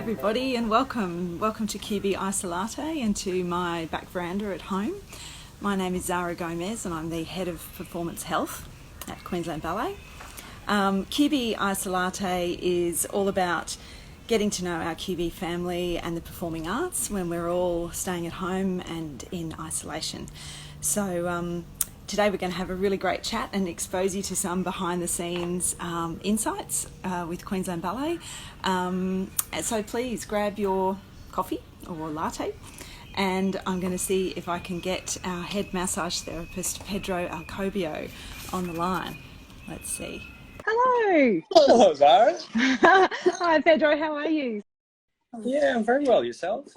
everybody, and welcome to QBisolatte and to my back veranda at home. My name is Zara Gomes and I'm the Head of Performance Health at Queensland Ballet. QBisolatte is all about getting to know our QB family and the performing arts when we're all staying at home and in isolation. So today we're going to have a really great chat and expose you to some behind the scenes insights with Queensland Ballet. So please grab your coffee or latte, and I'm going to see if I can get our head massage therapist, Pedro Alcobio, on the line. Let's see. Hello. Hello, Zara. Hi, Pedro. How are you? Yeah, I'm very well. Yourself?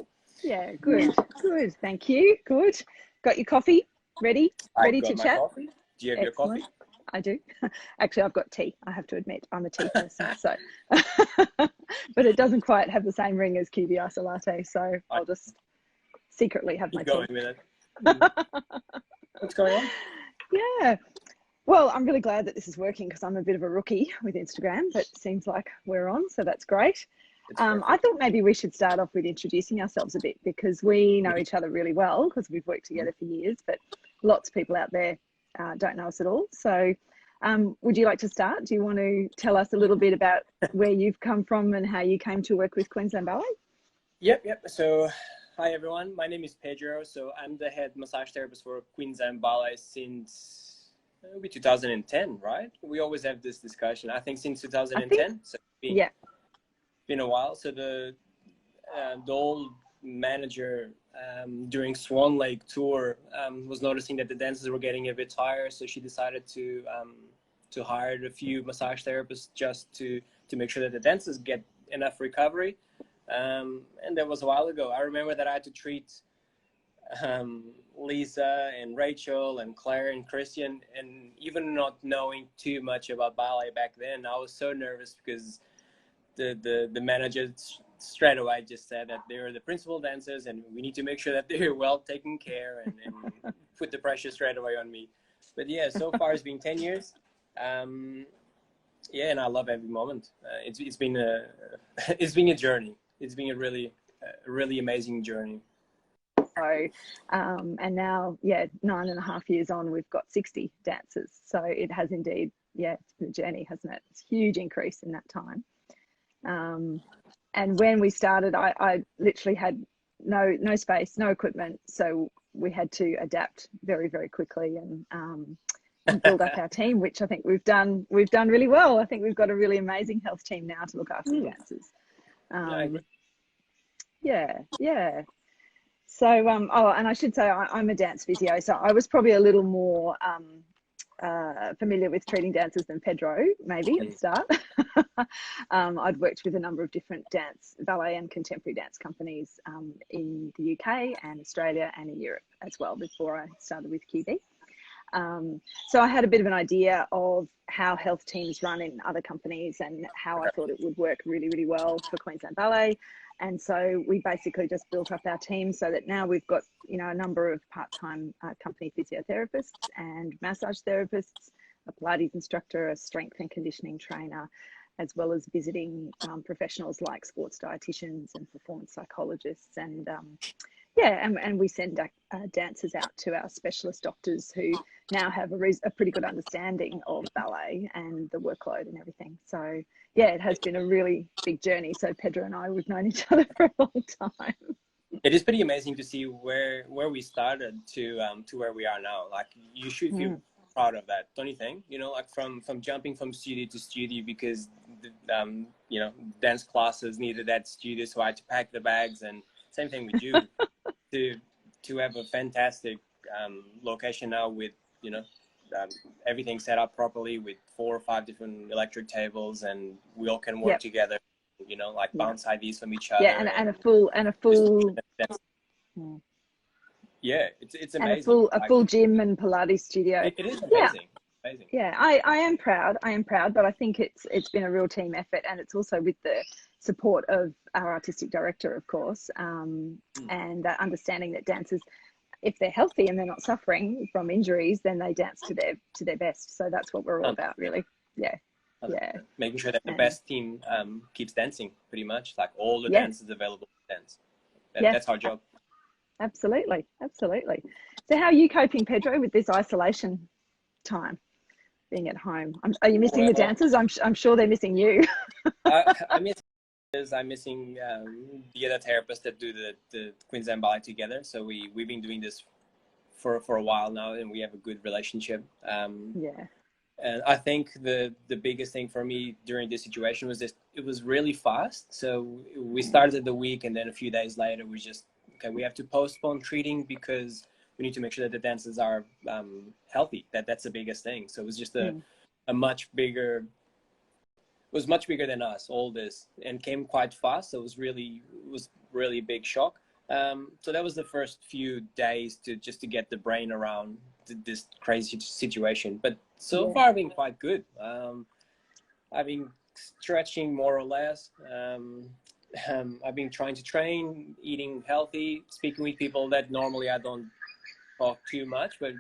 Yeah, good. Good. Thank you. Good. Got your coffee ready I to got my chat? coffee. Do you have your Excellent. coffee? I do. Actually, I've got tea. I have to admit, I'm a tea person. So, but it doesn't quite have the same ring as QBisolatte. So I'll just secretly have my Keep going tea. with it. What's going on? Yeah. Well, I'm really glad that this is working because I'm a bit of a rookie with Instagram, but it seems like we're on, so that's great. I thought maybe we should start off with introducing ourselves a bit because we know each other really well because we've worked together for years, but lots of people out there don't know us at all. So would you like to start? Do you want to tell us a little bit about where you've come from and how you came to work with Queensland Ballet? Yep. So, hi everyone. My name is Pedro. So I'm the head massage therapist for Queensland Ballet since maybe 2010, right? We always have this discussion. I think since 2010. So it's been a while. So the old manager during Swan Lake tour was noticing that the dancers were getting a bit tired, so she decided to hire a few massage therapists just to make sure that the dancers get enough recovery. And that was a while ago. I remember that I had to treat Lisa and Rachel and Claire and Christian, and even not knowing too much about ballet back then, I was so nervous because the manager straight away just said that they're the principal dancers and we need to make sure that they're well taken care and put the pressure straight away on me. But yeah, so far it's been 10 years. And I love every moment. It's been a journey. It's been a really amazing journey. So, and now, 9.5 years on, we've got 60 dancers. So it has indeed, it's been a journey, hasn't it? It's a huge increase in that time. And when we started, I literally had no space, no equipment. So we had to adapt very, very quickly and build up our team, which I think we've done really well. I think we've got a really amazing health team now to look after the dancers. I agree. Yeah. So, and I should say I'm a dance physio, so I was probably a little more familiar with treating dancers than Pedro, maybe at the start. I'd worked with a number of different dance, ballet and contemporary dance companies in the UK and Australia and in Europe as well before I started with QB. So I had a bit of an idea of how health teams run in other companies and how I thought it would work really, really well for Queensland Ballet. And so we basically just built up our team so that now we've got, a number of part-time company physiotherapists and massage therapists, a Pilates instructor, a strength and conditioning trainer, as well as visiting professionals like sports dietitians and performance psychologists. And and we send dancers out to our specialist doctors who now have a pretty good understanding of ballet and the workload and everything. So it has been a really big journey. So Pedro and I, we've known each other for a long time. It is pretty amazing to see where we started to where we are now. Like, you should feel proud of that, don't you think? Like from jumping from studio to studio because dance classes needed that studio, so I had to pack the bags, and same thing with you. to have a fantastic location now with everything set up properly with 4 or 5 different electric tables, and we all can work together, bounce ideas from each other. And a full it's amazing. A full gym and Pilates studio. It is amazing. Amazing. Yeah, I am proud, but I think it's been a real team effort, and it's also with the support of our artistic director, of course, and understanding that dancers, if they're healthy and they're not suffering from injuries, then they dance to their best. So that's what we're all about, really. Yeah. Yeah. Making sure that the And best team keeps dancing, pretty much, like all the yeah, dances available to dance. yeah, That's our job. absolutely, absolutely. So how are you coping, Pedro, with this isolation time, being at home? Are you missing the Well, dancers? I'm sure they're missing you. I'm missing the other therapists that do the Queensland Ballet together. So we've been doing this for a while now, and we have a good relationship. Yeah. And I think the biggest thing for me during this situation was this: it was really fast. So we started the week, and then a few days later, we just, okay, we have to postpone treating because we need to make sure that the dancers are healthy. That's the biggest thing. So it was just a much bigger, was much bigger than us, all this, and came quite fast. So it was really a big shock. So that was the first few days to get the brain around this crazy situation. But so far, I've been quite good. I've been stretching more or less. I've been trying to train, eating healthy, speaking with people that normally I don't talk too much, but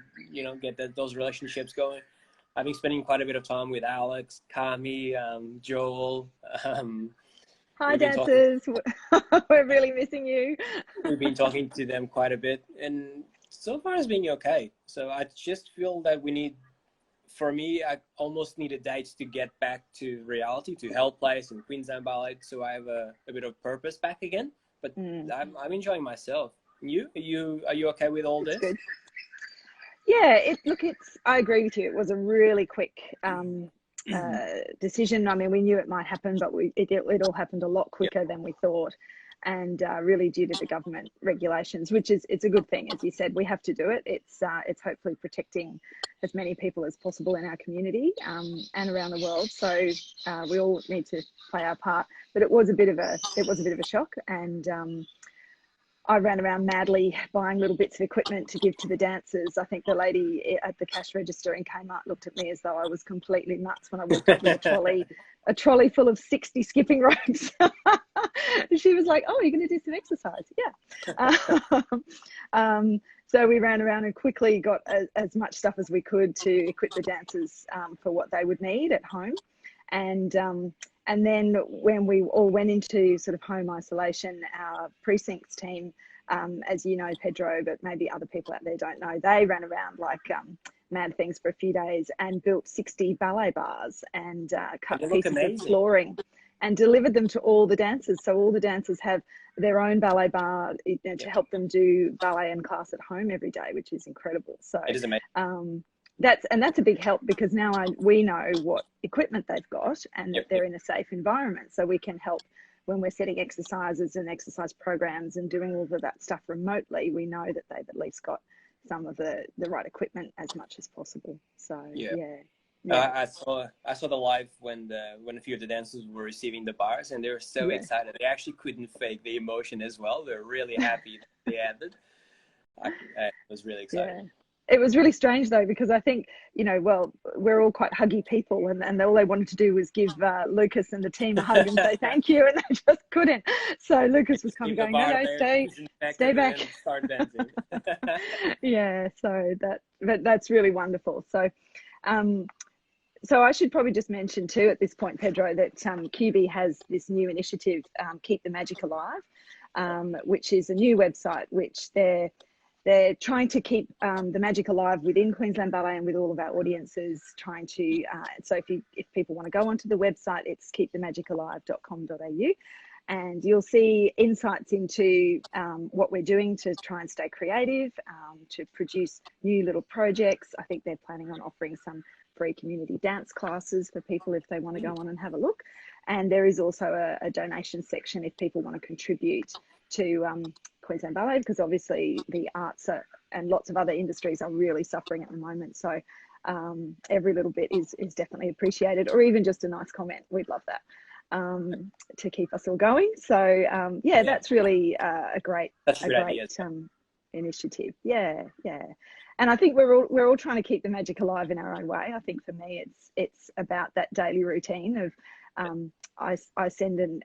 get those relationships going. I've been spending quite a bit of time with Alex, Kami, Joel. Hi, dancers. We're really missing you. We've been talking to them quite a bit, and so far it's been okay. So I just feel that for me, I almost need a date to get back to reality, to Hell Place and Queensland Ballet, so I have a bit of purpose back again. But I'm enjoying myself. And you? Are you okay with all this? Good. Yeah, I agree with you. It was a really quick decision. I mean, we knew it might happen, but it all happened a lot quicker than we thought. And really due to the government regulations, it's a good thing. As you said, we have to do it. It's hopefully protecting as many people as possible in our community and around the world. So we all need to play our part. But it was a bit of a shock, and I ran around madly buying little bits of equipment to give to the dancers. I think the lady at the cash register in Kmart looked at me as though I was completely nuts when I walked up with a trolley full of 60 skipping ropes. She was like, "Oh, you're going to do some exercise?" Yeah. So we ran around and quickly got as much stuff as we could to equip the dancers for what they would need at home. And then when we all went into sort of home isolation, our precincts team, as you know, Pedro, but maybe other people out there don't know, they ran around like mad things for a few days and built 60 ballet bars and cut pieces of flooring and delivered them to all the dancers. So all the dancers have their own ballet bar to help them do ballet and class at home every day, which is incredible. So it is amazing. That's a big help, because now we know what equipment they've got and that they're in a safe environment, so we can help when we're setting exercises and exercise programs and doing all of that stuff remotely. We know that they've at least got some of the right equipment as much as possible. So I saw the live when a few of the dancers were receiving the bars, and they were so excited. They actually couldn't fake the emotion as well. They're really happy that they had it. I was really excited. Yeah. It was really strange though, because I think, we're all quite huggy people, and all they wanted to do was give Lucas and the team a hug and say thank you, and they just couldn't. So Lucas was kind of going, no, stay back. Start dancing. Yeah, but that's really wonderful. So I should probably just mention too at this point, Pedro, that QB has this new initiative, Keep the Magic Alive, which is a new website which they're trying to keep the magic alive within Queensland Ballet and with all of our audiences, trying to, so if people want to go onto the website, it's keepthemagicalive.com.au, and you'll see insights into what we're doing to try and stay creative, to produce new little projects. I think they're planning on offering some free community dance classes for people if they want to go on and have a look. And there is also a donation section if people want to contribute to Queensland Ballet, because obviously the arts and lots of other industries are really suffering at the moment. So every little bit is definitely appreciated, or even just a nice comment. We'd love that to keep us all going. So that's really a great initiative. Yeah. And I think we're all trying to keep the magic alive in our own way. I think for me, it's about that daily routine of I send an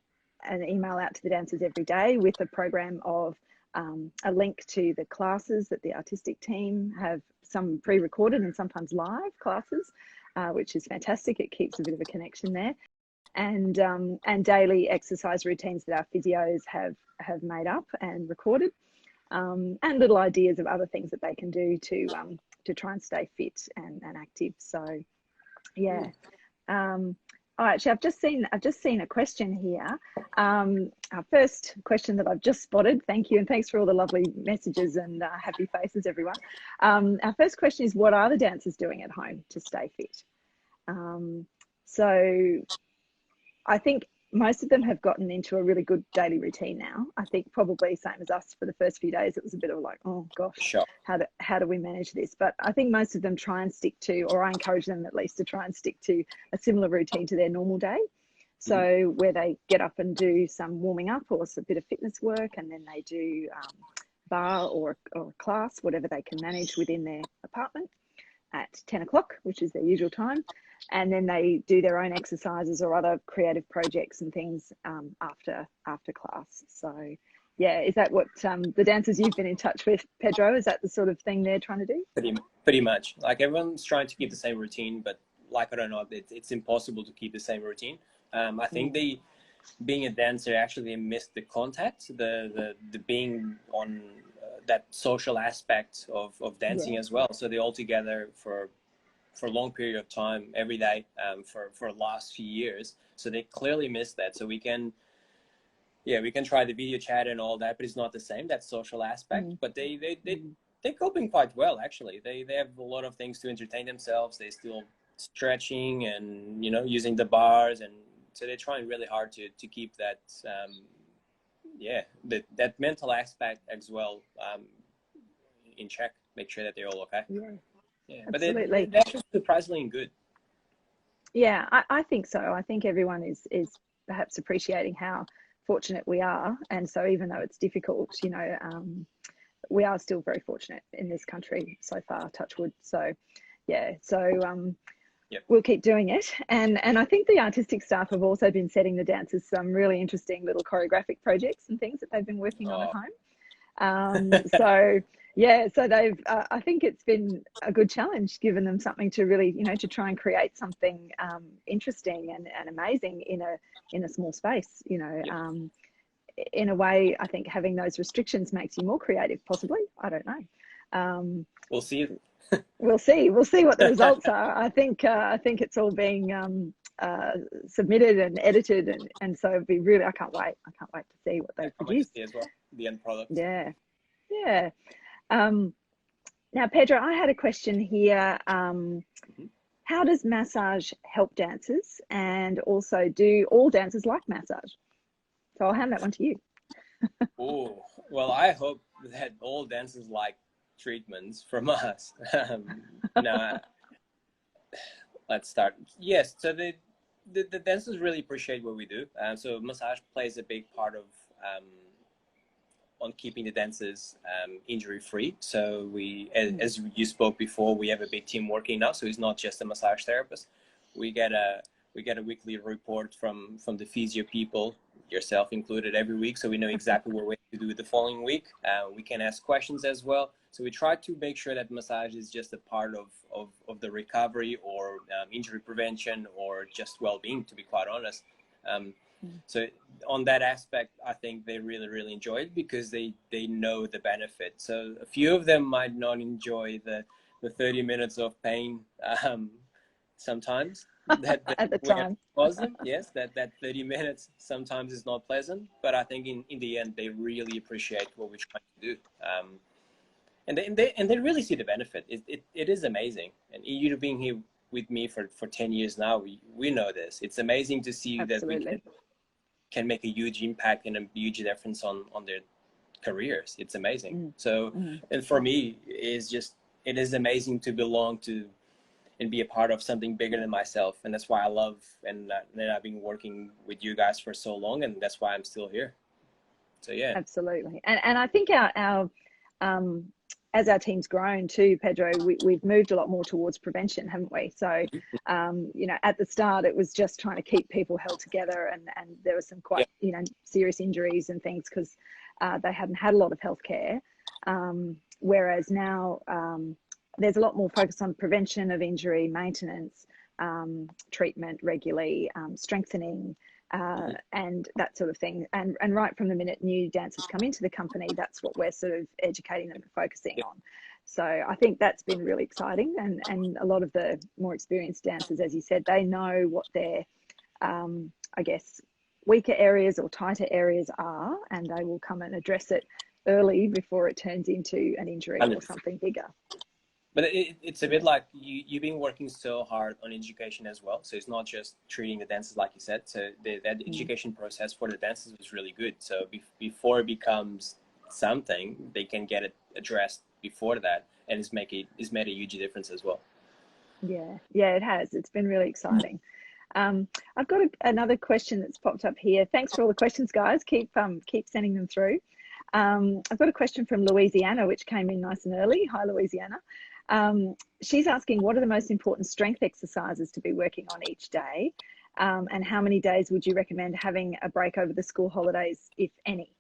email out to the dancers every day with a program of a link to the classes that the artistic team have, some pre-recorded and sometimes live classes, which is fantastic. It keeps a bit of a connection there. And daily exercise routines that our physios have made up and recorded, and little ideas of other things that they can do to try and stay fit and active. So yeah. Actually, I've just seen a question here. Our first question that I've just spotted. Thank you, and thanks for all the lovely messages and happy faces, everyone. Our first question is, what are the dancers doing at home to stay fit? So I think most of them have gotten into a really good daily routine now. I think probably same as us for the first few days, it was a bit of like, oh gosh, sure. how do we manage this? But I think most of them try and stick to, or I encourage them at least to try and stick to a similar routine to their normal day. So where they get up and do some warming up or a bit of fitness work, and then they do bar or a class, whatever they can manage within their apartment at 10 o'clock, which is their usual time. And then they do their own exercises or other creative projects and things after class. So yeah, is that what the dancers you've been in touch with, Pedro, is that the sort of thing they're trying to do? Pretty much. Like, everyone's trying to keep the same routine, but like it or not, it's impossible to keep the same routine. I think being a dancer, actually they missed the contact, the being on that social aspect of dancing as well. So they're all together for a long period of time every day for the last few years. So they clearly missed that. So we can try the video chat and all that, but it's not the same, that social aspect. But they're coping quite well, actually. They have a lot of things to entertain themselves. They're still stretching and, using the bars, and so they're trying really hard to keep that that mental aspect as well in check, make sure that they're all okay. Yeah, but they're actually surprisingly good. Yeah, I think so. I think everyone is perhaps appreciating how fortunate we are, and so even though it's difficult, we are still very fortunate in this country so far, touch wood. So yeah, we'll keep doing it. And I think the artistic staff have also been setting the dancers some really interesting little choreographic projects and things that they've been working on at home. So yeah, so they've I think it's been a good challenge, given them something to really, to try and create something interesting and amazing in a small space, in a way. I think having those restrictions makes you more creative, possibly. I don't know. We'll see. We'll see what the results are. I think it's all being submitted and edited, and so it'd be really, I can't wait to see what they produce as well, the end product. Yeah. Now, Pedro, I had a question here. How does massage help dancers, and also do all dancers like massage? So I'll hand that one to you. Oh, well, I hope that all dancers like treatments from us. Now, let's start. Yes, so the dancers really appreciate what we do. So massage plays a big part of on keeping the dancers injury free. So we, as you spoke before, we have a big team working now. So it's not just a massage therapist. We get a weekly report from the physio people, yourself included, every week. So we know exactly what we have to do the following week. We can ask questions as well. So we try to make sure that massage is just a part of the recovery or injury prevention or just well-being, to be quite honest. So on that aspect, I think they really, really enjoy it because they know the benefit. So a few of them might not enjoy the 30 minutes of pain sometimes. That At the time. Them. Yes, that 30 minutes sometimes is not pleasant. But I think in the end, they really appreciate what we're trying to do. And they really see the benefit. It is amazing. And you being here with me for 10 years now, we know this. It's amazing to see Absolutely. that we can make a huge impact and a huge difference on their careers. It's amazing. And for me, it is amazing to belong to and be a part of something bigger than myself. And that's why I love and I've been working with you guys for so long, and that's why I'm still here. So yeah. Absolutely. And I think our as our team's grown too, Pedro, we've moved a lot more towards prevention, haven't we? So, at the start, it was just trying to keep people held together, and there were some quite, serious injuries and things because they hadn't had a lot of healthcare. Whereas now, there's a lot more focus on prevention of injury, maintenance, treatment regularly, strengthening, and that sort of thing. And right from the minute new dancers come into the company, that's what we're sort of educating them and focusing on. So I think that's been really exciting. And a lot of the more experienced dancers, as you said, they know what their, I guess, weaker areas or tighter areas are, and they will come and address it early before it turns into an injury or something bigger. But it's a bit like you've been working so hard on education as well. So it's not just treating the dancers, like you said. So that education process for the dancers was really good. So before it becomes something, they can get it addressed before that, and it's made a huge difference as well. Yeah, it has. It's been really exciting. I've got another question that's popped up here. Thanks for all the questions, guys. Keep sending them through. I've got a question from Louisiana, which came in nice and early. Hi, Louisiana. She's asking, what are the most important strength exercises to be working on each day? And how many days would you recommend having a break over the school holidays, if any?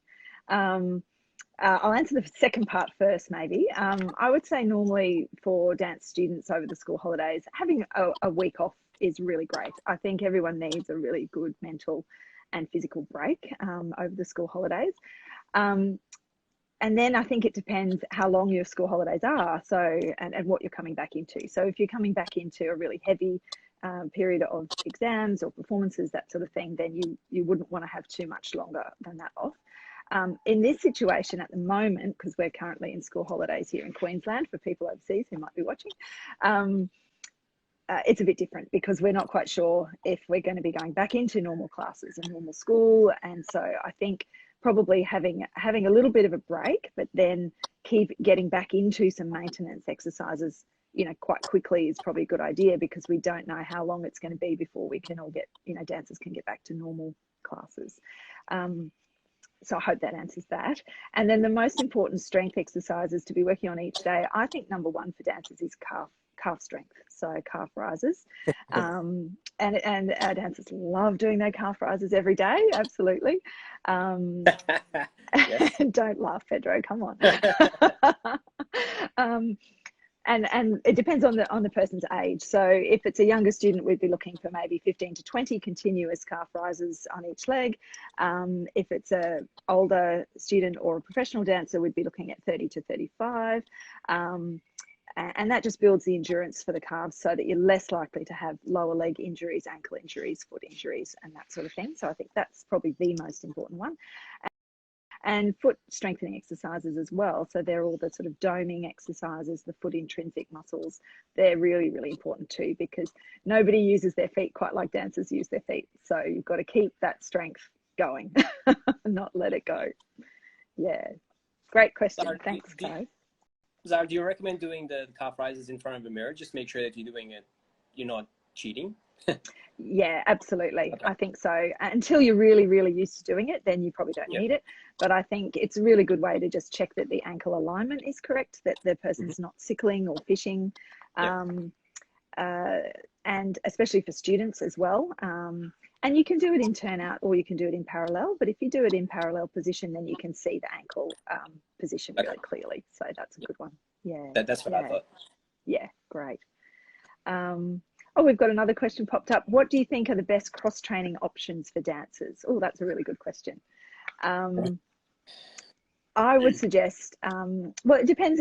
I'll answer the second part first, maybe. I would say normally for dance students over the school holidays, having a week off is really great. I think everyone needs a really good mental and physical break over the school holidays. And then I think it depends how long your school holidays are, so and what you're coming back into. So if you're coming back into a really heavy period of exams or performances, that sort of thing, then you wouldn't want to have too much longer than that off. In this situation at the moment, because we're currently in school holidays here in Queensland for people overseas who might be watching, it's a bit different because we're not quite sure if we're going to be going back into normal classes and normal school. And so I think probably having a little bit of a break, but then keep getting back into some maintenance exercises, quite quickly is probably a good idea, because we don't know how long it's going to be before we can all get, dancers can get back to normal classes. So I hope that answers that. And then the most important strength exercises to be working on each day, I think number one for dancers is calf strength, so calf rises. And our dancers love doing their calf rises every day, absolutely. Don't laugh, Pedro, come on. And it depends on the person's age. So if it's a younger student, we'd be looking for maybe 15 to 20 continuous calf rises on each leg. If it's a older student or a professional dancer, we'd be looking at 30 to 35. And that just builds the endurance for the calves so that you're less likely to have lower leg injuries, ankle injuries, foot injuries, and that sort of thing. So I think that's probably the most important one. And foot strengthening exercises as well. So they're all the sort of doming exercises, the foot intrinsic muscles. They're really, really important too, because nobody uses their feet quite like dancers use their feet. So you've got to keep that strength going, not let it go. Yeah, great question. Zara, thanks, guys. Zara, do you recommend doing the calf rises in front of a mirror? Just make sure that you're doing it, you're not cheating. Yeah, absolutely. Okay. I think so. Until you're really, really used to doing it, then you probably don't need it. But I think it's a really good way to just check that the ankle alignment is correct, that the person's not sickling or fishing, and especially for students as well. And you can do it in turnout or you can do it in parallel. But if you do it in parallel position, then you can see the ankle position really clearly. So that's a good one. Yeah. That's what I thought. Yeah, great. Oh, we've got another question popped up. What do you think are the best cross-training options for dancers? Oh, that's a really good question. I would suggest, well, it depends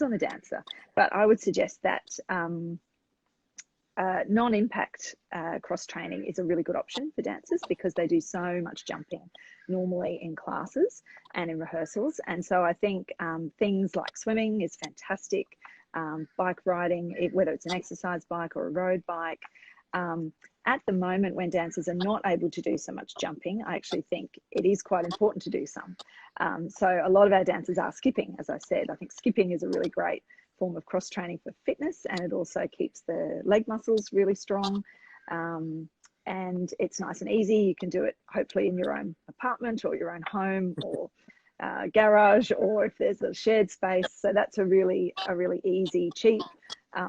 on the dancer, but I would suggest that non-impact cross-training is a really good option for dancers because they do so much jumping normally in classes and in rehearsals. And so I think things like swimming is fantastic. Bike riding, whether it's an exercise bike or a road bike. At the moment, when dancers are not able to do so much jumping, I actually think it is quite important to do some. So a lot of our dancers are skipping, as I said. I think skipping is a really great form of cross-training for fitness, and it also keeps the leg muscles really strong. And it's nice and easy. You can do it hopefully in your own apartment or your own home or garage, or if there's a shared space. So that's a really easy, cheap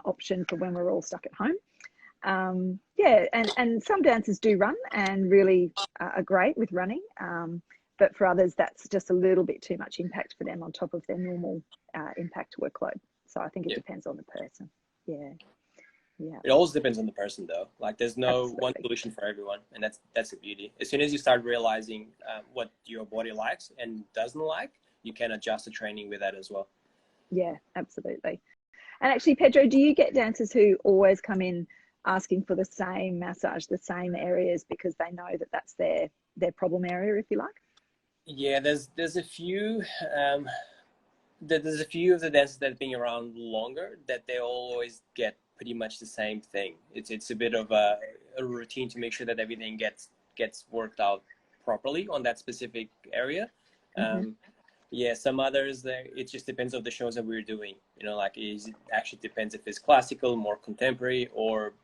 option for when we're all stuck at home. Yeah, and some dancers do run and really are great with running, but for others that's just a little bit too much impact for them on top of their normal impact workload. So I think it depends on the person. Yeah. Yeah. It always depends on the person, though. Like, there's no Absolutely. one solution for everyone, and that's the beauty. As soon as you start realizing what your body likes and doesn't like, you can adjust the training with that as well. Yeah, absolutely. And actually, Pedro, do you get dancers who always come in asking for the same massage, the same areas, because they know that that's their problem area, if you like? Yeah, there's a few there's a few of the dancers that have been around longer that they always get pretty much the same thing. It's a bit of a routine to make sure that everything gets worked out properly on that specific area. Mm-hmm. Yeah, some others, it just depends on the shows that we're doing. You know, like it actually depends if it's classical, more contemporary, or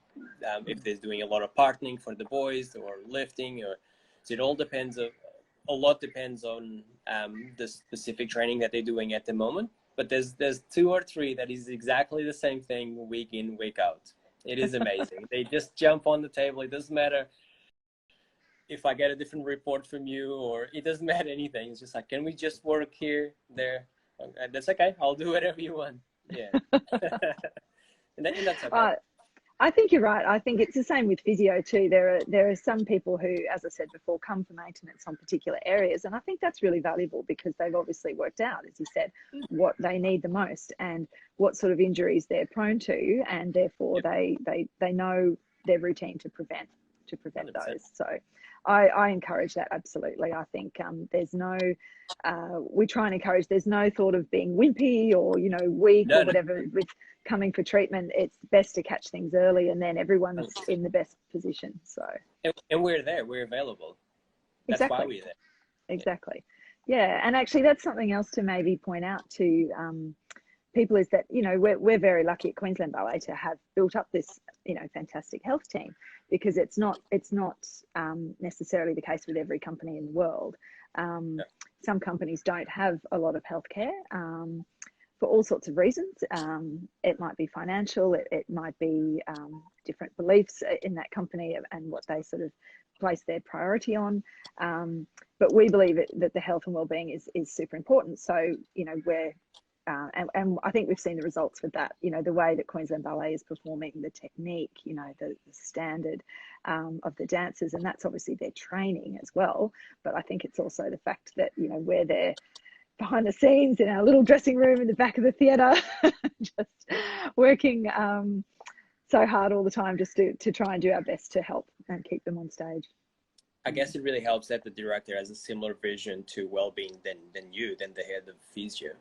if they're doing a lot of partnering for the boys or lifting, or so it all depends. A lot depends on the specific training that they're doing at the moment. But there's 2 or 3 that is exactly the same thing week in, week out. It is amazing. They just jump on the table. It doesn't matter if I get a different report from you, or it doesn't matter anything. It's just like, can we just work here, there? And that's okay. I'll do whatever you want. Yeah. and that's okay. I think you're right. I think it's the same with physio too. There are some people who, as I said before, come for maintenance on particular areas, and I think that's really valuable because they've obviously worked out, as you said, what they need the most and what sort of injuries they're prone to, and therefore they know their routine to prevent 100%. those. So I encourage that absolutely. I think there's no we try and encourage, there's no thought of being wimpy or weak or whatever with coming for treatment. It's best to catch things early, and then everyone's in the best position. So and we're there, we're available. That's why we're there. Exactly. Yeah, and actually that's something else to maybe point out to people is that we're very lucky at Queensland Ballet to have built up this fantastic health team, because it's not necessarily the case with every company in the world. Some companies don't have a lot of healthcare for all sorts of reasons. It might be financial, it might be different beliefs in that company and what they sort of place their priority on. But we believe that the health and well-being is super important. So we're and I think we've seen the results with that. The way that Queensland Ballet is performing, the technique, the standard of the dancers, and that's obviously their training as well. But I think it's also the fact that we're there behind the scenes in our little dressing room in the back of the theatre, just working so hard all the time just to try and do our best to help and keep them on stage. I guess it really helps that the director has a similar vision to well-being than the head of physio.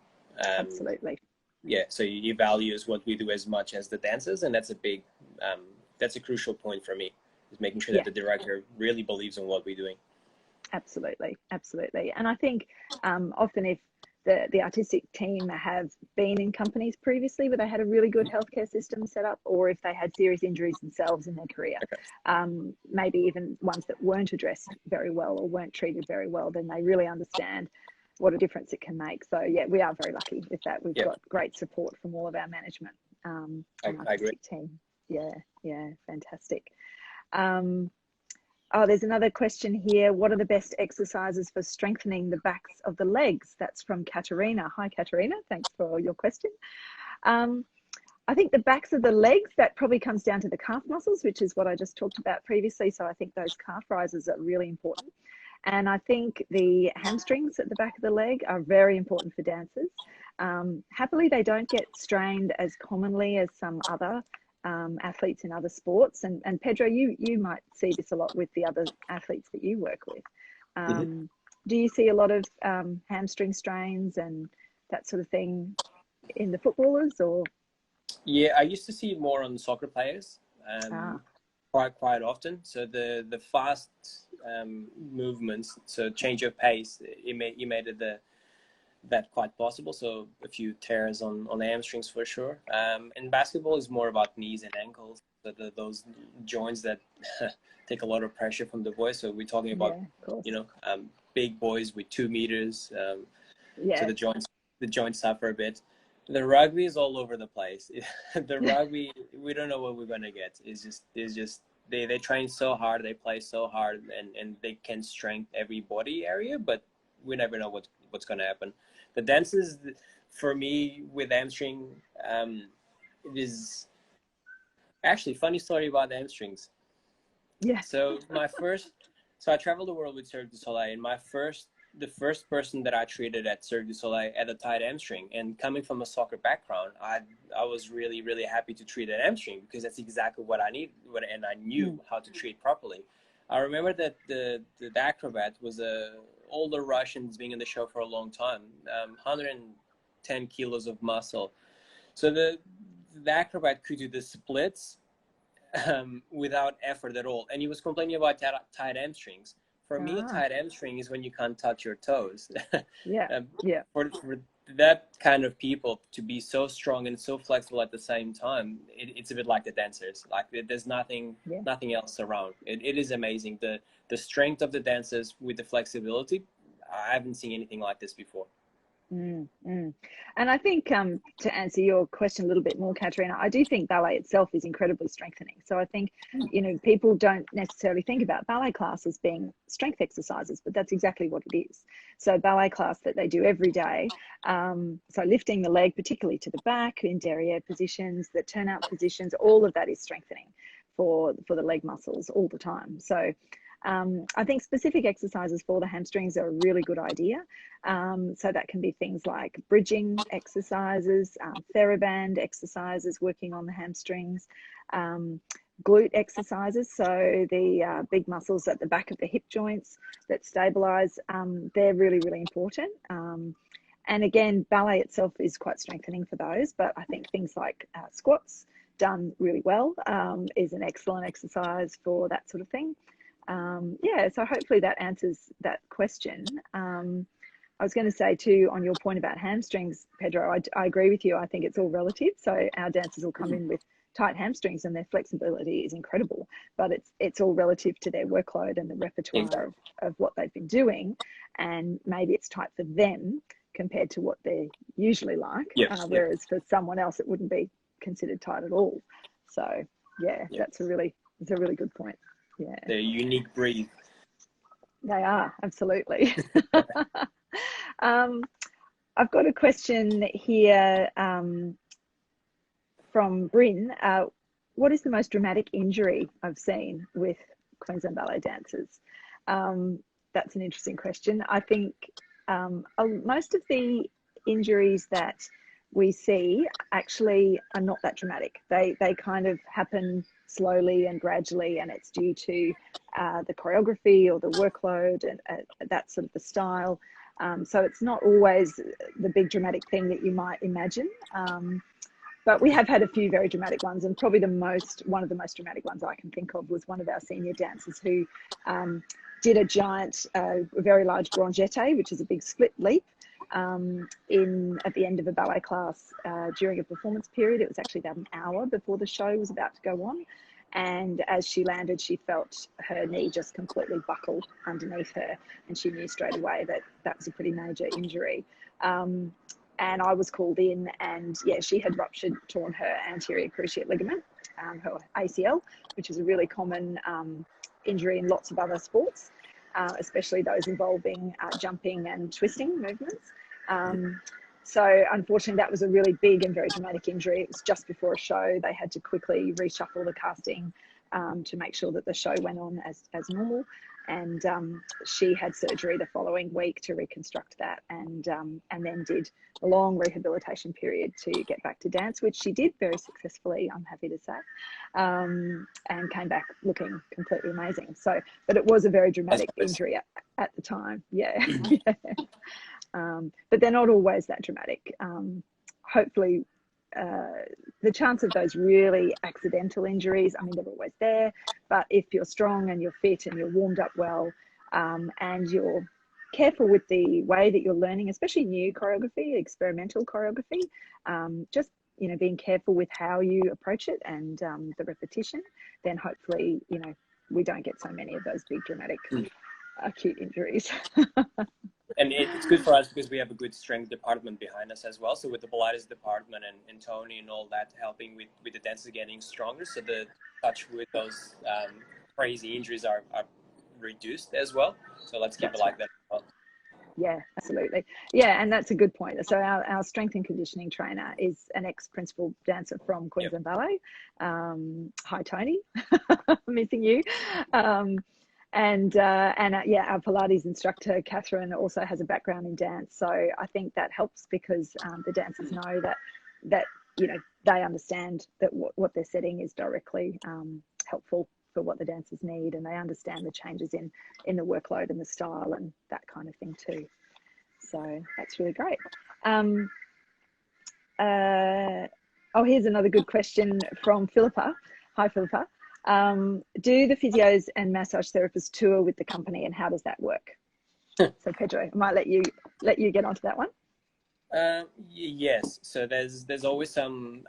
Absolutely. Yeah, so he values what we do as much as the dancers, and that's a crucial point for me, is making sure that the director really believes in what we're doing. Absolutely. And I think often if the artistic team have been in companies previously where they had a really good healthcare system set up, or if they had serious injuries themselves in their career, maybe even ones that weren't addressed very well or weren't treated very well, then they really understand what a difference it can make. So yeah, we are very lucky with that. We've got great support from all of our management and artistic team. Yeah, fantastic. There's another question here. What are the best exercises for strengthening the backs of the legs? That's from Katerina. Hi, Katerina. Thanks for your question. I think the backs of the legs, that probably comes down to the calf muscles, which is what I just talked about previously. So I think those calf rises are really important. And I think the hamstrings at the back of the leg are very important for dancers. Happily, they don't get strained as commonly as some other athletes in other sports. And Pedro, you might see this a lot with the other athletes that you work with. Do you see a lot of hamstring strains and that sort of thing in the footballers, or? Yeah, I used to see it more on soccer players. Quite often. So the fast movements, so change of pace, it made it that quite possible. So a few tears on the hamstrings for sure. And basketball is more about knees and ankles, so those joints that take a lot of pressure from the boys. So we're talking about big boys with 2 meters. So the joints suffer a bit. The rugby is all over the place. The rugby, we don't know what we're gonna get. It's just they train so hard, they play so hard, and they can strengthen every body area, but we never know what's gonna happen. The dances, for me, with hamstring, it is Actually, funny story about the hamstrings. Yeah. So I traveled the world with Cirque du Soleil, and the first person that I treated at Cirque du Soleil had a tight hamstring. And coming from a soccer background, I was really, really happy to treat an hamstring because that's exactly what I need, and I knew how to treat properly. I remember that the acrobat was a older Russian who's been in the show for a long time, 110 kilos of muscle. So the acrobat could do the splits without effort at all. And he was complaining about tight hamstrings. For me, a tight hamstring is when you can't touch your toes. Yeah. For that kind of people to be so strong and so flexible at the same time, it's a bit like the dancers. Like there's nothing else around. It is amazing. The strength of the dancers with the flexibility. I haven't seen anything like this before. And I think to answer your question a little bit more, Katerina, I do think ballet itself is incredibly strengthening. So I think, people don't necessarily think about ballet class as being strength exercises, but that's exactly what it is. So ballet class that they do every day, so lifting the leg, particularly to the back in derriere positions, the turnout positions, all of that is strengthening for the leg muscles all the time. So I think specific exercises for the hamstrings are a really good idea. So that can be things like bridging exercises, TheraBand exercises, working on the hamstrings, glute exercises. So the big muscles at the back of the hip joints that stabilize, they're really, really important. And again, ballet itself is quite strengthening for those, but I think things like squats done really well is an excellent exercise for that sort of thing. So hopefully that answers that question. I was going to say too, on your point about hamstrings, Pedro, I agree with you. I think it's all relative. So our dancers will come in with tight hamstrings and their flexibility is incredible, but it's all relative to their workload and the repertoire of what they've been doing. And maybe it's tight for them compared to what they're usually like. Whereas for someone else, it wouldn't be considered tight at all. So that's a really good point. Yeah, they're a unique breed. They are, absolutely. I've got a question here from Bryn. What is the most dramatic injury I've seen with Queensland ballet dancers? That's an interesting question. I think most of the injuries that we see actually are not that dramatic. They kind of happen slowly and gradually, and it's due to the choreography or the workload and that sort of the style. So it's not always the big dramatic thing that you might imagine. But we have had a few very dramatic ones, and probably one of the most dramatic ones I can think of was one of our senior dancers who did a very large grand jeté, which is a big split leap, at the end of a ballet class during a performance period. It was actually about an hour before the show was about to go on. And as she landed, she felt her knee just completely buckled underneath her. And she knew straight away that was a pretty major injury. And I was called in, and she had torn her anterior cruciate ligament, her ACL, which is a really common injury in lots of other sports, especially those involving jumping and twisting movements. So unfortunately, that was a really big and very dramatic injury. It was just before a show. They had to quickly reshuffle the casting to make sure that the show went on as normal. And she had surgery the following week to reconstruct that, and then did a long rehabilitation period to get back to dance, which she did very successfully, I'm happy to say, and came back looking completely amazing. So, but it was a very dramatic injury at the time. Yeah. But they're not always that dramatic. Hopefully, the chance of those really accidental injuries, I mean, they're always there, but if you're strong and you're fit and you're warmed up well, and you're careful with the way that you're learning, especially new choreography, experimental choreography, just, being careful with how you approach it and the repetition, then hopefully, we don't get so many of those big dramatic acute injuries. And it's good for us because we have a good strength department behind us as well. So with the Pilates department and Tony and all that helping with the dancers getting stronger, so the touch with those crazy injuries are reduced as well. So let's keep it like that as well. Yeah, absolutely. Yeah, and that's a good point. So our strength and conditioning trainer is an ex-principal dancer from Queensland Ballet. Hi, Tony, missing you. Yeah, our Pilates instructor, Catherine, also has a background in dance. So I think that helps because the dancers know that they understand that what they're setting is directly helpful for what the dancers need, and they understand the changes in the workload and the style and that kind of thing too. So that's really great. Here's another good question from Philippa. Hi, Philippa. Do the physios and massage therapists tour with the company, and how does that work? So Pedro, I might let you get onto that one. Yes. So there's always some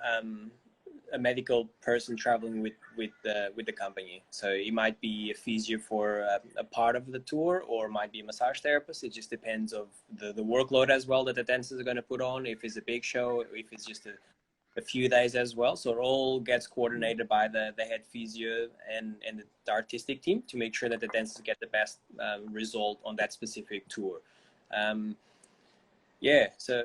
a medical person traveling with the company. So it might be a physio for a part of the tour, or might be a massage therapist. It just depends of the workload as well that the dancers are going to put on. If it's a big show, if it's just a few days as well. So it all gets coordinated by the head physio and the artistic team to make sure that the dancers get the best result on that specific tour. Yeah, so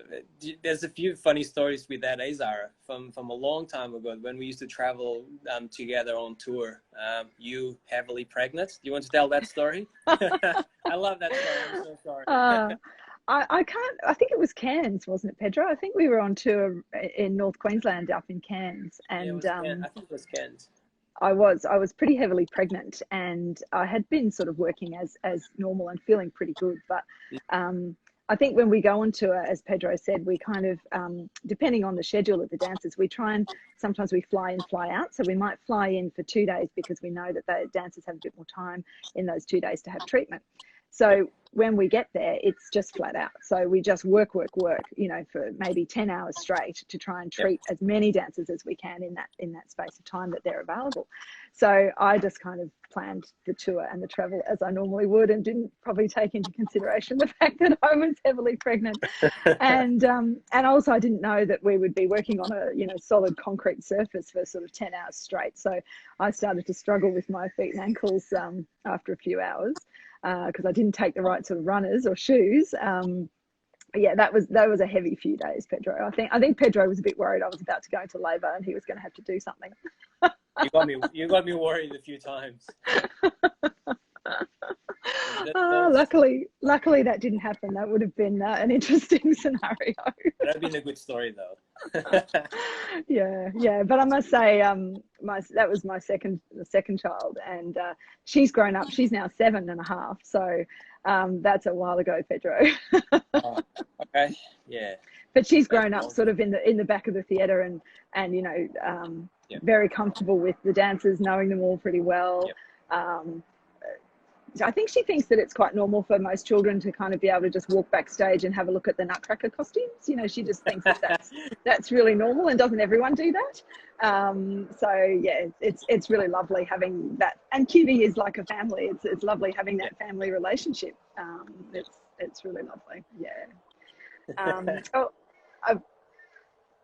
there's a few funny stories with that, Zara, from a long time ago when we used to travel together on tour. You heavily pregnant. Do you want to tell that story? I love that story. I'm so sorry. I can't. I think it was Cairns, wasn't it, Pedro? I think we were on tour in North Queensland, up in Cairns, and yeah, I think it was Cairns. I was pretty heavily pregnant, and I had been sort of working as normal and feeling pretty good, but. I think when we go on tour, as Pedro said, we kind of, depending on the schedule of the dancers, we try and sometimes we fly in, fly out. So we might fly in for 2 days because we know that the dancers have a bit more time in those 2 days to have treatment. So when we get there, it's just flat out. So we just work, for maybe 10 hours straight to try and treat as many dancers as we can in that space of time that they're available. So I just kind of planned the tour and the travel as I normally would, and didn't probably take into consideration the fact that I was heavily pregnant. And also I didn't know that we would be working on a solid concrete surface for sort of 10 hours straight. So I started to struggle with my feet and ankles after a few hours. Because I didn't take the right sort of runners or shoes. But yeah, that was a heavy few days, Pedro. I think Pedro was a bit worried I was about to go into labour and he was going to have to do something. You got me worried a few times. Luckily that didn't happen. That would have been an interesting scenario. That'd been a good story though. yeah. But I must say, that was the second child, and she's grown up. She's now 7.5. So that's a while ago, Pedro. Oh, okay. Yeah. But she's grown up sort of in the back of the theatre, and very comfortable with the dancers, knowing them all pretty well. Yep. I think she thinks that it's quite normal for most children to kind of be able to just walk backstage and have a look at the Nutcracker costumes. She just thinks that's really normal, and doesn't everyone do that? So yeah, it's really lovely having that. And QB is like a family. It's lovely having that family relationship. It's really lovely. Yeah.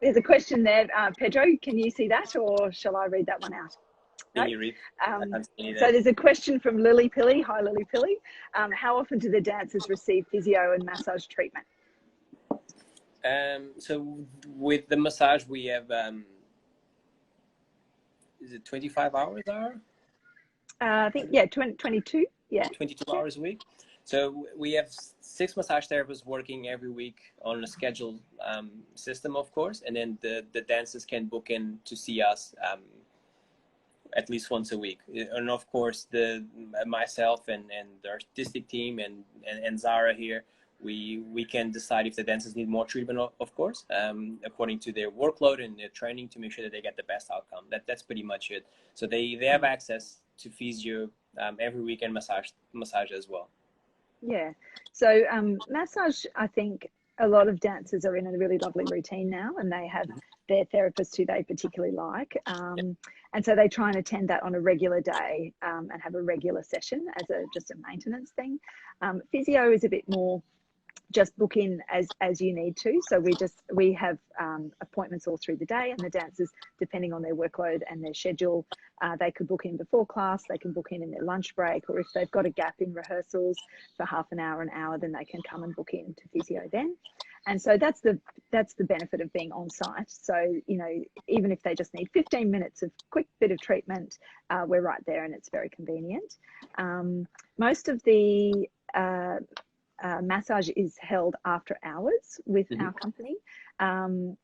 There's a question there, Pedro. Can you see that, or shall I read that one out? Can you read? So there's a question from Lily Pilly. Hi, Lily Pilly. How often do the dancers receive physio and massage treatment? So with the massage, we have, is it 25 hours? I think, 22. Yeah. 22 hours a week. So we have 6 massage therapists working every week on a scheduled system, of course. And then the dancers can book in to see us at least once a week. And of course, myself and the artistic team and Zara here, we can decide if the dancers need more treatment, of course, according to their workload and their training, to make sure that they get the best outcome. That's pretty much it. So they have access to physio every week, and massage as well. Yeah. So massage, I think a lot of dancers are in a really lovely routine now, and they have their therapist who they particularly like. And so they try and attend that on a regular day and have a regular session as just a maintenance thing. Physio is a bit more just book in as you need to. So we have appointments all through the day, and the dancers, depending on their workload and their schedule, they could book in before class, they can book in their lunch break, or if they've got a gap in rehearsals for half an hour, then they can come and book in to physio then. And so that's the benefit of being on site. So, you know, even if they just need 15 minutes of quick bit of treatment, we're right there, and it's very convenient. Most of the massage is held after hours with our company. And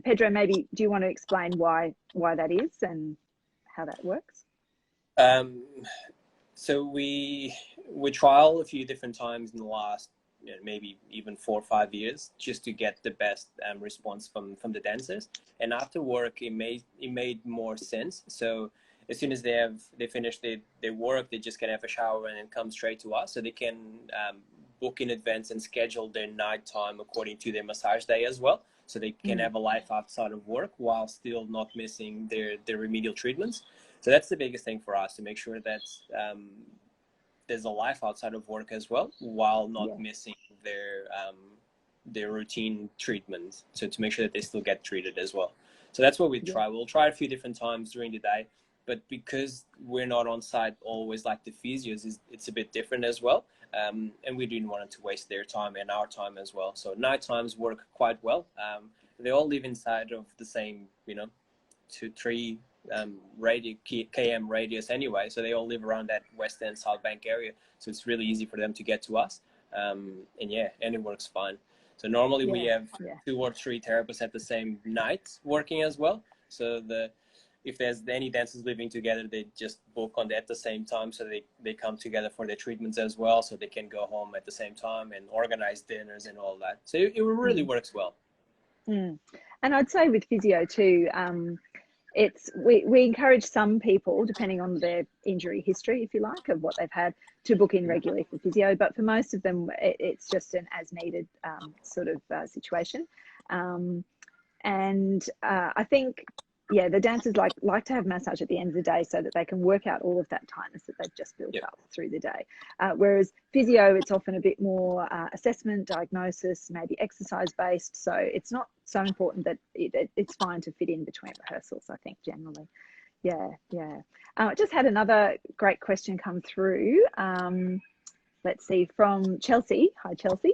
Pedro, maybe do you want to explain why that is and how that works? So we trial a few different times in the last, you know, maybe even 4 or 5 years, just to get the best response from the dancers. And after work, it made more sense. So as soon as they finish their work, they just can have a shower and then come straight to us, so they can book in advance and schedule their night time according to their massage day as well, so they can have a life outside of work while still not missing their remedial treatments. So that's the biggest thing for us, to make sure that there's a life outside of work as well, while not missing their routine treatments. So to make sure that they still get treated as well. So that's what we try. We'll try a few different times during the day, but because we're not on site always like the physios, it's a bit different as well. And we didn't want to waste their time and our time as well. So night times work quite well. They all live inside of the same, 2-3 km radius anyway. So they all live around that West End, South Bank area. So it's really easy for them to get to us. And it works fine. So normally we have 2 or 3 therapists at the same night working as well. So if there's any dancers living together, they just book on at the same time, so they come together for their treatments as well, so they can go home at the same time and organize dinners and all that. So it really works well. And I'd say with physio too, we encourage some people, depending on their injury history, if you like, of what they've had, to book in regularly for physio. But for most of them, it's just an as needed sort of situation. I think, the dancers like to have massage at the end of the day, so that they can work out all of that tightness that they've just built up through the day. Whereas physio, it's often a bit more assessment, diagnosis, maybe exercise based. So it's not so important that it's fine to fit in between rehearsals, I think, generally. I just had another great question come through. Let's see, from Chelsea. Hi, Chelsea.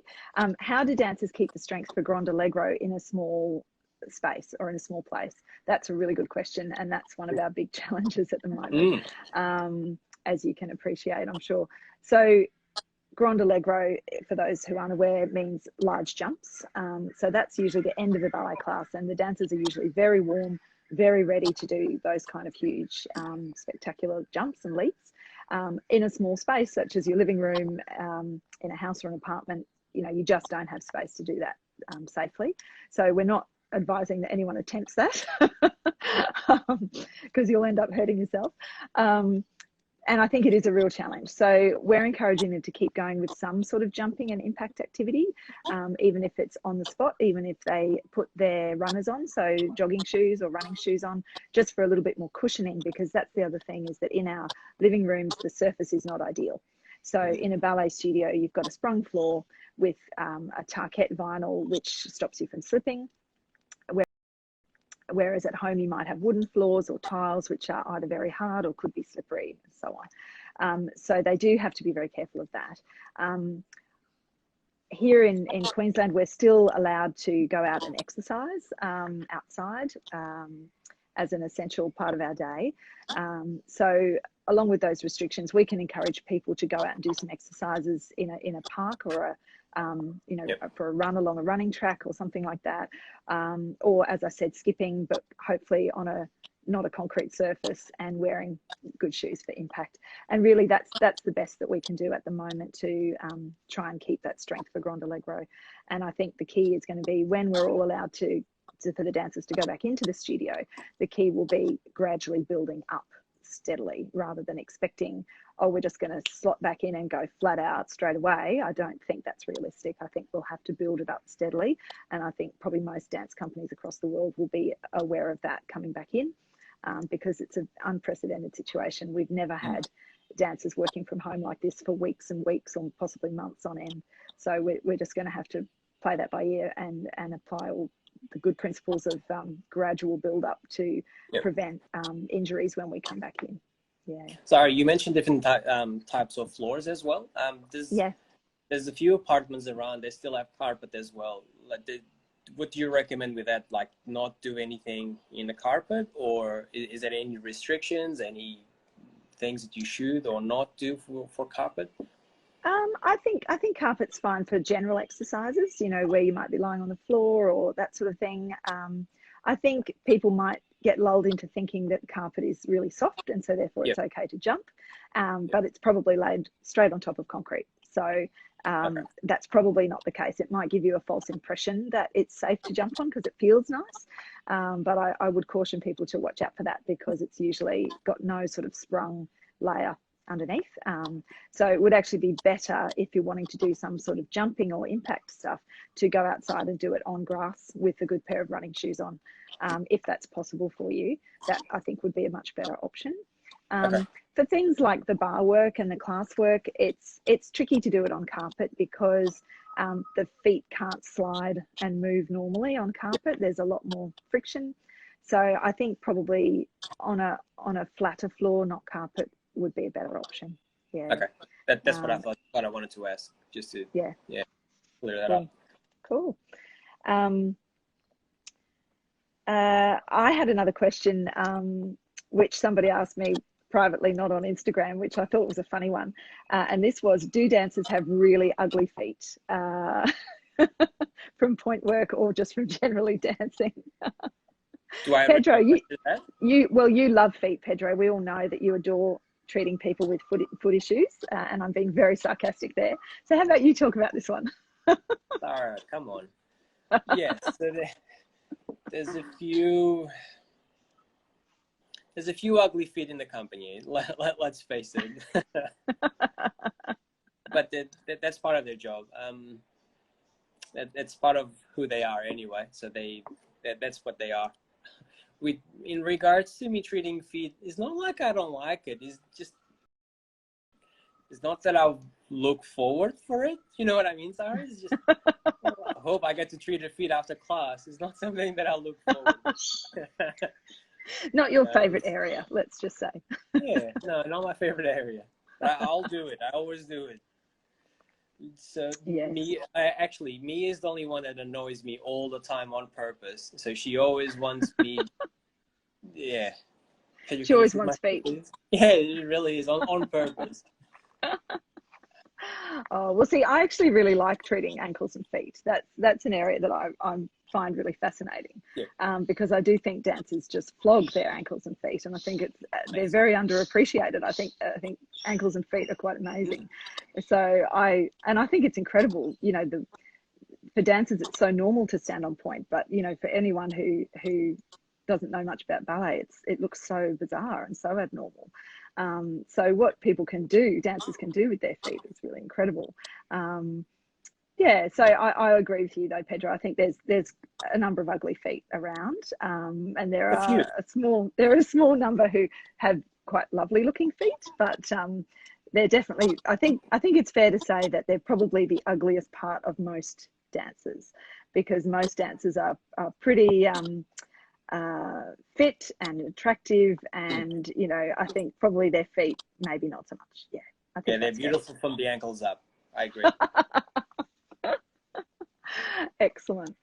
How do dancers keep the strength for Grand Allegro in a small space or in a small place? That's a really good question, and that's one of our big challenges at the moment, as you can appreciate, I'm sure. So Grand Allegro, for those who aren't aware, means large jumps. So that's usually the end of the ballet class, and the dancers are usually very warm, very ready to do those kind of huge, spectacular jumps and leaps. In a small space, such as your living room, in a house or an apartment, you just don't have space to do that safely. So we're not advising that anyone attempts that, because you'll end up hurting yourself. And I think it is a real challenge. So we're encouraging them to keep going with some sort of jumping and impact activity, even if it's on the spot, even if they put their runners on, so jogging shoes or running shoes on, just for a little bit more cushioning, because that's the other thing, is that in our living rooms, the surface is not ideal. So in a ballet studio, you've got a sprung floor with a tarquette vinyl, which stops you from slipping. Whereas at home you might have wooden floors or tiles, which are either very hard or could be slippery, and so on. So they do have to be very careful of that. Here in Queensland, we're still allowed to go out and exercise outside as an essential part of our day. So along with those restrictions, we can encourage people to go out and do some exercises in a park, or for a run along a running track or something like that. Or, as I said, skipping, but hopefully on not a concrete surface, and wearing good shoes for impact. And really that's the best that we can do at the moment to try and keep that strength for Grand Allegro. And I think the key is going to be, when we're all allowed for the dancers to go back into the studio, the key will be gradually building up steadily, rather than expecting, we're just going to slot back in and go flat out straight away. I don't think that's realistic. I think we'll have to build it up steadily, and I think probably most dance companies across the world will be aware of that coming back in, because it's an unprecedented situation. We've never had dancers working from home like this for weeks and weeks or possibly months on end. So we're just going to have to play that by ear and apply all the good principles of gradual build up to prevent injuries when we come back in. Yeah. Sorry, you mentioned different types of floors as well. There's a few apartments around. They still have carpet as well. Like, what do you recommend with that? Like, not do anything in the carpet, or is there any restrictions? Any things that you should or not do for carpet? I think carpet's fine for general exercises, you know, where you might be lying on the floor or that sort of thing. I think people might get lulled into thinking that carpet is really soft and so therefore it's okay to jump, but it's probably laid straight on top of concrete. So that's probably not the case. It might give you a false impression that it's safe to jump on because it feels nice, but I would caution people to watch out for that because it's usually got no sort of sprung layer underneath. So it would actually be better if you're wanting to do some sort of jumping or impact stuff to go outside and do it on grass with a good pair of running shoes on. If that's possible for you, that I think would be a much better option. For things like the bar work and the class work, it's tricky to do it on carpet because the feet can't slide and move normally on carpet. There's a lot more friction. So I think probably on a flatter floor, not carpet, would be a better option. Yeah. Okay. That's what I thought. What I wanted to ask, just to clear that up. Cool. I had another question, which somebody asked me privately, not on Instagram, which I thought was a funny one. And this was, do dancers have really ugly feet from point work or just from generally dancing? Do I Pedro, you love feet, Pedro. We all know that you adore treating people with foot issues, and I'm being very sarcastic there. So how about you talk about this one? Zara, come on. Yes, so there's a few ugly feet in the company. Let's face it. But that's part of their job. That's part of who they are anyway. So that's what they are. In regards to me treating feet, it's not like I don't like it. It's not that I look forward for it. You know what I mean, Zara? It's just, I hope I get to treat her feet after class. It's not something that I look forward to. Not your favorite area, let's just say. Yeah, no, not my favorite area. But I'll do it. I always do it. So me is the only one that annoys me all the time on purpose. So she always wants me. Yeah. She always wants feet. Yeah, it really is on purpose. Oh, well, see, I actually really like treating ankles and feet. That's an area that I find really fascinating, because I do think dancers just flog their ankles and feet, and I think they're very underappreciated. I think ankles and feet are quite amazing. So I think it's incredible. You know, for dancers, it's so normal to stand on point, but you know, for anyone who doesn't know much about ballet, it looks so bizarre and so abnormal. So what dancers can do with their feet is really incredible. So I agree with you though, Pedro. I think there's a number of ugly feet around, and there are a small number who have quite lovely looking feet, but they're definitely, I think it's fair to say that they're probably the ugliest part of most dancers, because most dancers are pretty fit and attractive, and you know, I think probably their feet maybe not so much. Yeah, I think they're beautiful from the ankles up. I agree. Excellent.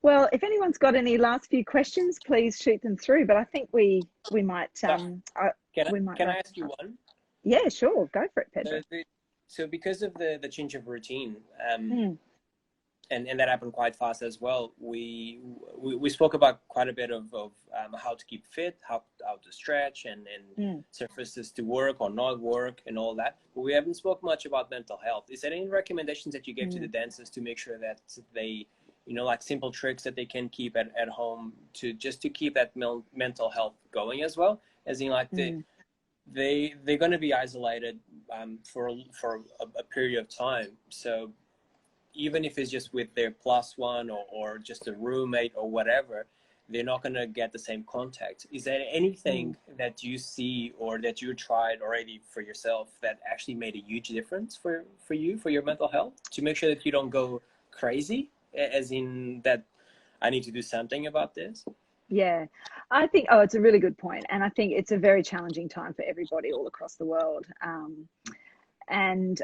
Well, if anyone's got any last few questions, please shoot them through. But I think we might. Can I ask you one? Yeah, sure. Go for it, Pedro. So because of the change of routine, and that happened quite fast as well, we spoke about quite a bit of how to keep fit, how to stretch, and surfaces to work or not work and all that. But we haven't spoke much about mental health. Is there any recommendations that you give to the dancers to make sure that they, you know, like simple tricks that they can keep at home to keep that mental health going as well? As in, like, they're going to be isolated for a period of time. So even if it's just with their plus one or just a roommate or whatever, they're not going to get the same contact. Is there anything that you see or that you tried already for yourself that actually made a huge difference for you, for your mental health, to make sure that you don't go crazy, as in that I need to do something about this? Yeah, I think, oh, it's a really good point. And I think it's a very challenging time for everybody all across the world. And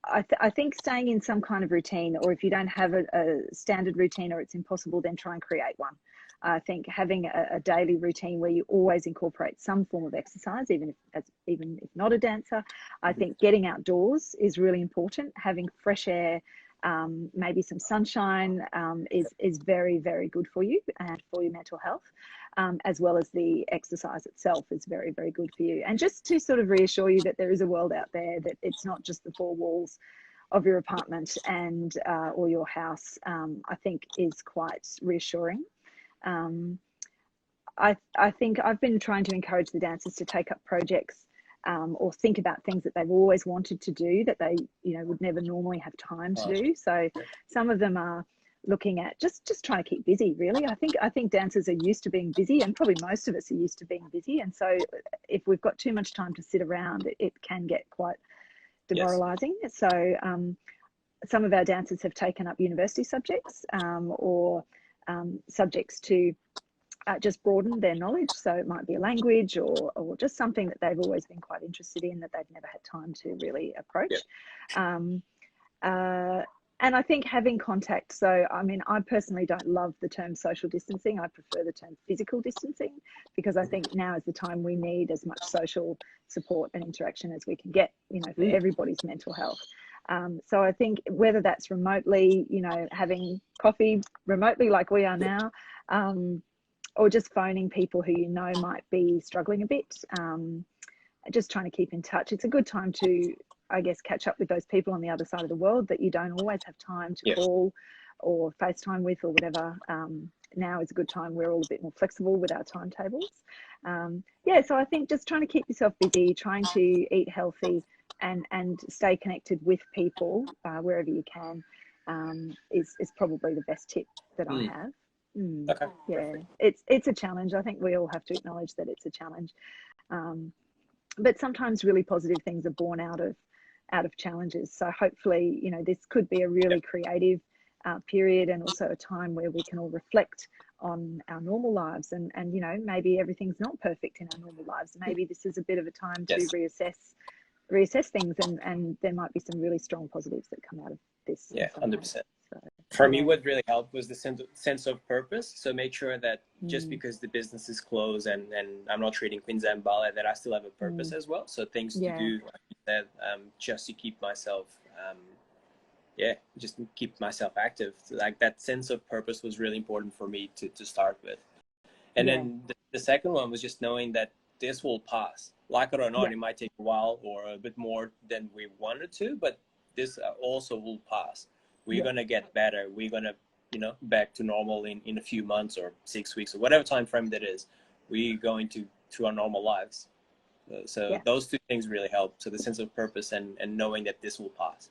I think staying in some kind of routine, or if you don't have a standard routine or it's impossible, then try and create one. I think having a daily routine where you always incorporate some form of exercise, even if not a dancer. I think getting outdoors is really important. Having fresh air, maybe some sunshine, is very, very good for you and for your mental health, as well as the exercise itself is very, very good for you. And just to sort of reassure you that there is a world out there, that it's not just the four walls of your apartment and or your house, I think is quite reassuring. I think I've been trying to encourage the dancers to take up projects, or think about things that they've always wanted to do that they, would never normally have time to do. So some of them are looking at just trying to keep busy, really. I think dancers are used to being busy, and probably most of us are used to being busy. And so if we've got too much time to sit around, it can get quite demoralizing. Yes. So some of our dancers have taken up university subjects, or subjects to just broaden their knowledge. So it might be a language or just something that they've always been quite interested in that they've never had time to really approach. And I think having contact. So, I mean, I personally don't love the term social distancing. I prefer the term physical distancing, because I think now is the time we need as much social support and interaction as we can get, for everybody's mental health. So I think whether that's remotely, having coffee remotely like we are now, or just phoning people who might be struggling a bit, just trying to keep in touch. It's a good time to, I guess, catch up with those people on the other side of the world that you don't always have time to call or FaceTime with or whatever. Now is a good time. We're all a bit more flexible with our timetables. So I think just trying to keep yourself busy, trying to eat healthy, and stay connected with people wherever you can, is probably the best tip that I have. Okay. Yeah, it's a challenge. I think we all have to acknowledge that it's a challenge. But sometimes really positive things are born out of challenges. So hopefully, this could be a really creative period, and also a time where we can all reflect on our normal lives, and maybe everything's not perfect in our normal lives. Maybe this is a bit of a time to reassess things, and there might be some really strong positives that come out of this. 100%. For me, what really helped was the sense of purpose. So make sure that just because the business is closed and I'm not treating Queensland Ballet, that I still have a purpose as well. So things to do, like you said, just to keep myself, just to keep myself active. So like that sense of purpose was really important for me to start with. And then the second one was just knowing that this will pass. Like it or not, it might take a while or a bit more than we wanted to, but this also will pass. We're going to get better. We're going to, back to normal in a few months or 6 weeks or whatever time frame that is. We're going to our normal lives. So those two things really help. So the sense of purpose and knowing that this will pass.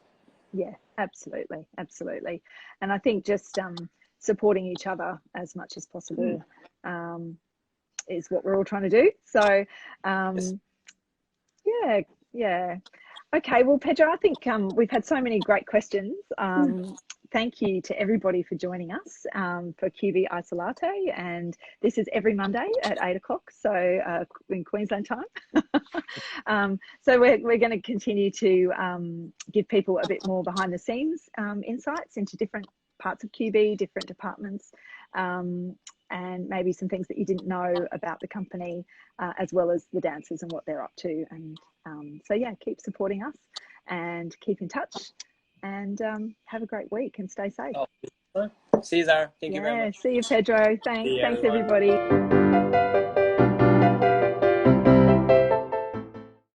Yeah, absolutely. Absolutely. And I think just supporting each other as much as possible is what we're all trying to do. So, Okay, well, Pedro, I think we've had so many great questions. Thank you to everybody for joining us for QBisolatte, and this is every Monday at 8 o'clock, so in Queensland time. So we're going to continue to give people a bit more behind the scenes insights into different parts of QB, different departments, and maybe some things that you didn't know about the company, as well as the dancers and what they're up to. And keep supporting us and keep in touch, and have a great week and stay safe. See you, Zara. Thank you very much. See you, Pedro. Thanks everybody.